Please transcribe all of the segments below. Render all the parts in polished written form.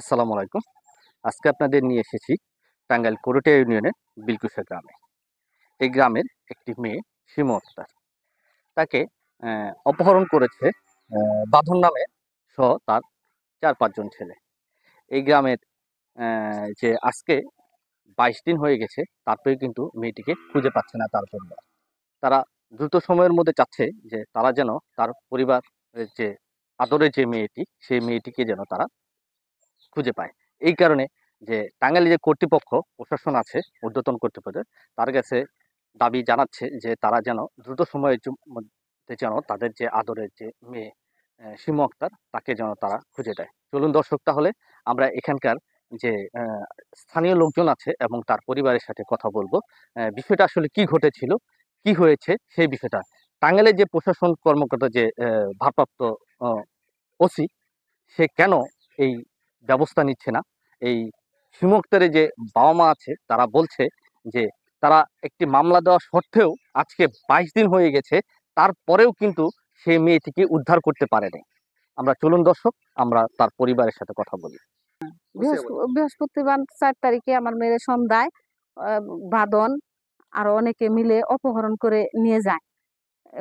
আসসালামু আলাইকুম। আজকে আপনাদের নিয়ে এসেছি টাঙ্গাইল করটিয়া ইউনিয়নের বিলকুশা গ্রামে। এই গ্রামের একটি মেয়ে শিমু আক্তার। তাকে অপহরণ করেছে বাঁধন নামে সহ তার ৪-৫ জন ছেলে। এই গ্রামের যে আজকে ২২ দিন হয়ে গেছে, তারপরেও কিন্তু মেয়েটিকে খুঁজে পাচ্ছে না তার পরিবার। তারা দ্রুত সময়ের মধ্যে চাচ্ছে যে তারা যেন তার পরিবারের যে আদরের যে মেয়েটি, সেই মেয়েটিকে যেন তারা খুঁজে পায়। এই কারণে যে টাঙ্গাইলে যে কর্তৃপক্ষ, প্রশাসন আছে, ঊর্ধ্বতন কর্তৃপক্ষ, তার কাছে দাবি জানাচ্ছে যে তারা যেন দ্রুত সময়ের মধ্যে যেন তাদের যে আদরের যে মেয়ে শিমু আক্তার, তাকে যেন তারা খুঁজে দেয়। চলুন দর্শক, তাহলে আমরা এখানকার যে স্থানীয় লোকজন আছে এবং তার পরিবারের সাথে কথা বলবো। বিষয়টা আসলে কি ঘটেছিল, কি হয়েছে সেই বিষয়টা। টাঙ্গাইলের যে প্রশাসন কর্মকর্তা, যে ভারপ্রাপ্ত ওসি, সে কেন এই ব্যবস্থা নিচ্ছে না? এই শিমু আক্তারের যে বাবা-মা আছে, তারা বলছে যে তারা একটি মামলা দেওয়া সত্ত্বেও আজকে ২২ দিন হয়ে গেছে, তারপরেও কিন্তু সে মেয়েটিকে উদ্ধার করতে পারেনি। আমরা চলুন দর্শক, আমরা তার পরিবারের সাথে কথা বলি। বৃহস্পতিবার ৪ তারিখে আমার মেয়ের সন্ধ্যায় বাঁধন আরো অনেকে মিলে অপহরণ করে নিয়ে যায়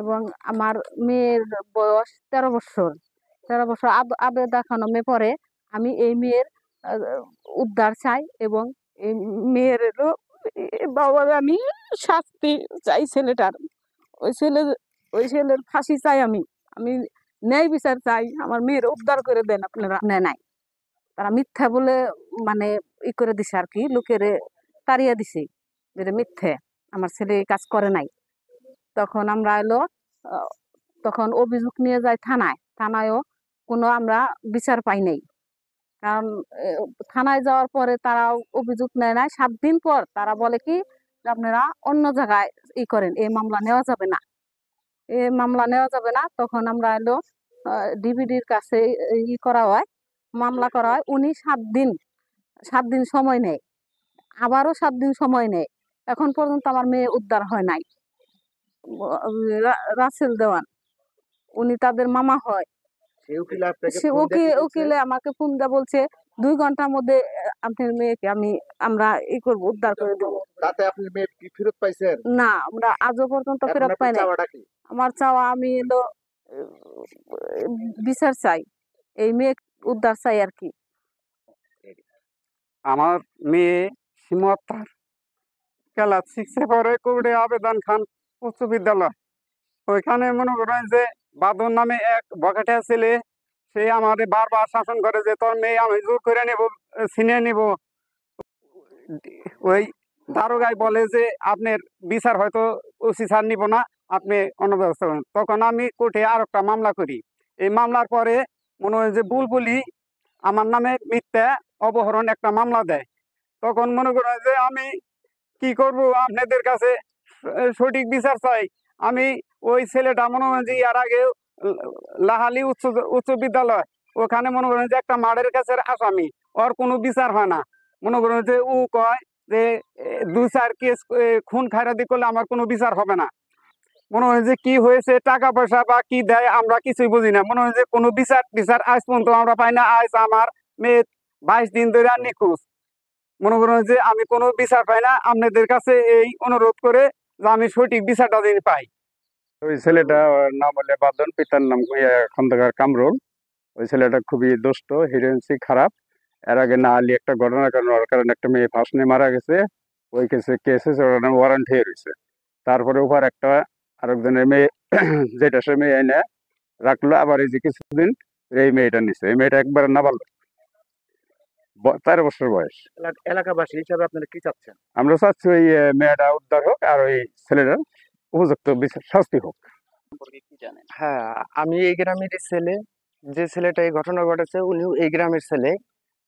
এবং আমার মেয়ের বয়স ১৩ বছর। ১৩ বছর আবেদা খানমে পরে আমি এই মেয়ের উদ্ধার চাই এবং এই মেয়ের বাবার আমি শাস্তি চাই। ছেলেটার ওই ছেলে ওই ছেলের ফাঁসি চাই। আমি আমি ন্যায় বিচার চাই। আমার মেয়ের উদ্ধার করে দেন আপনারা। নাই, তারা মিথ্যা বলে মানে ই করে দিছে আর কি, লোকেরে তাড়িয়ে দিছে যে মিথ্যে, আমার ছেলে এই কাজ করে নাই। তখন আমরা এলো, তখন অভিযোগ নিয়ে যায় থানায়। থানায়ও কোনো আমরা বিচার পাই নাই। কারণ থানায় যাওয়ার পরে তারা অভিযোগ নেয় নাই। ৭ দিন পর তারা বলে কি যে আপনারা অন্য জায়গায় ই করেন, এই মামলা নেওয়া যাবে না, এই মামলা নেওয়া যাবে না। তখন আমরা এলো ডিবিডির কাছে ই করা হয়, মামলা করা হয়। উনি ৭ দিন সময় নেয়, আবারও ৭ দিন সময় নেয়। এখন পর্যন্ত আমার মেয়ে উদ্ধার হয় নাই। রাসেল দেওয়ান, উনি তাদের মামা হয়। সে উকিলে আমাকে ফোন দিয়ে বলছে ২ ঘন্টার মধ্যে আপনার মেয়েকে আমরা ই করবো, উদ্ধার করে দেবো। তাতে আপনি মেয়ে কি ফেরত পাইছেন? না, আমরা আজও পর্যন্ত ফেরত পাই নাই। আমার চাওয়া, আমি এলো বিচার চাই, এই মেয়ে উদ্ধার চাই আর কি। আমার মেয়ে শিমু আক্তার ক্লাস 6-এ পড়ে কুড়ে আবেদন খান উচ্চ বিদ্যালয়। ওইখানে মনে করেন যে বাদন নামে এক বখাটিয়া ছেলে, সে আমাদের বারবার শাসন করে যে তোর মেয়ে আমি জোর করে নেব, ছিনিয়ে নিব। ওই দারোগাই বলে যে আপনার বিচার হয়তো ওসি স্যার নিব না, আপনি অন্য ব্যবস্থা করেন। তখন আমি কোর্টে আর একটা মামলা করি। এই মামলার পরে মনে হয় যে বুলবুলি আমার নামে মিথ্যা অপহরণ একটা মামলা দেয়। তখন মনে করেন যে আমি কি করব, আপনাদের কাছে সঠিক বিচার চাই। আমি ওই ছেলেটা মনে করেন যে এর আগে লাহালি উচ্চ বিদ্যালয়, ওখানে মনে করেন যে একটা মার্ডারের কাছে আসামি, ওর কোনো বিচার হয় না। মনে করেন যে ও কয় যে ২-৪ কেস খুন খায়রাতি করলে আমার কোনো বিচার হবে না। মনে হয় যে কি হয়েছে, টাকা পয়সা বা কি দেয় আমরা কিছুই বুঝি না। মনে হয় যে কোনো বিচার আজ পর্যন্ত আমরা পাই না। আজ আমার মেয়ে ২২ দিন ধরে নিখোঁজ। মনে করেন যে আমি কোনো বিচার পাই না। আপনাদের কাছে এই অনুরোধ করে যে আমি সঠিক বিচারটা যদি পাই। ওই ছেলেটা, ওর নাম হলে বাদন, পিতার নাম খন্দকার কামরুল। ওই ছেলেটা খুবই দুষ্ট, হিরেন্সি খারাপ। এর আগে না আলি একটা ঘটনার কারণে একটা মেয়ে ফাঁস নিয়ে মারা গেছে। ওই কেসে ওয়ারেন্ট হয়ে রয়েছে। তারপরে ওভার একটা আরেকজনের মেয়ে যেটা সে মেয়ে এনে রাখলো, আবার এই যে কিছুদিন এই মেয়েটা নিছে। এই মেয়েটা একবার নাবালক, ১৩ বছর বয়স। এলাকাবাসী হিসাবে আপনারা কি চাচ্ছেন? আমরা চাচ্ছি ওই মেয়েটা উদ্ধার হোক আর ওই ছেলেটার উপযুক্ত শাস্তি হোক। হ্যাঁ, আমি এই গ্রামের ছেলে। যে ছেলেটা এই ঘটনা ঘটেছে উনি এই গ্রামের ছেলে।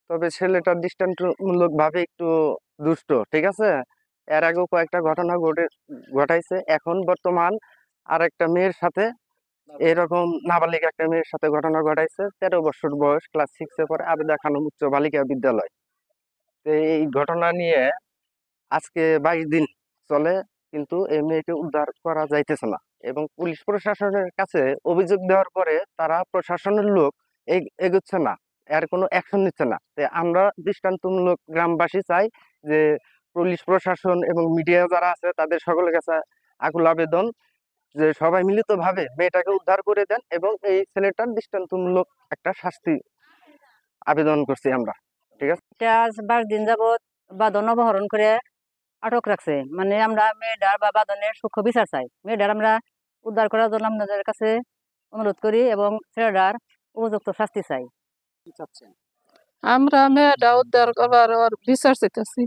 তবে ছেলেটা দৃষ্টান্তমূলক ভাবে একটু দুষ্ট, ঠিক আছে। এর আগেও কয়েকটা ঘটনা ঘটাইছে। এখন বর্তমান আর একটা মেয়ের সাথে এরকম নাবালিক একটা মেয়ের সাথে ঘটনা ঘটাইছে। ১৩ বছর বয়স, ক্লাস 6-এ পড়ে, আবেদা খানম উচ্চ বালিকা বিদ্যালয়। তো এই ঘটনা নিয়ে আজকে ২২ দিন চলে, কিন্তু এই মেয়েকে উদ্ধার করা যাইতেছে না। এবং পুলিশ প্রশাসনের কাছে অভিযোগ দেওয়ার পরে তারা, প্রশাসনের লোক এগোচ্ছে না। এর কোনো অ্যাকশন নিচ্ছে না। তো আমরা দৃষ্টান্তমূলক গ্রামবাসী চাই যে পুলিশ প্রশাসন এবং মিডিয়া যারা আছে তাদের সকলের কাছে আকুল আবেদন যে সবাই মিলিতভাবে মেয়েটাকে উদ্ধার করে দেন এবং এই ছেলেটার দৃষ্টান্তমূলক একটা শাস্তি আবেদন করছি আমরা। ঠিক আছে। এটা 22 দিন যাবত বাদন অপহরণ করে আটক রাখছে। মানে আমরা মেয়েটার বা বাদনের সূক্ষ্ম বিচার চাই। মেয়েটার আমরা উদ্ধার করার জন্য আপনাদের কাছে অনুরোধ করি এবং ছেলেটার উপযুক্ত শাস্তি চাই। কি চাচ্ছেন? আমরা মেয়েটা উদ্ধার করবার ওর বিচার চাইতেছি।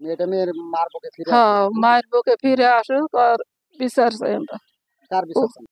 মেয়ের মার বুকে ফিরে হ্যাঁ, মায়ের বুকে ফিরে আসুক আর বিচার চাই আমরা। কার বিচার চান?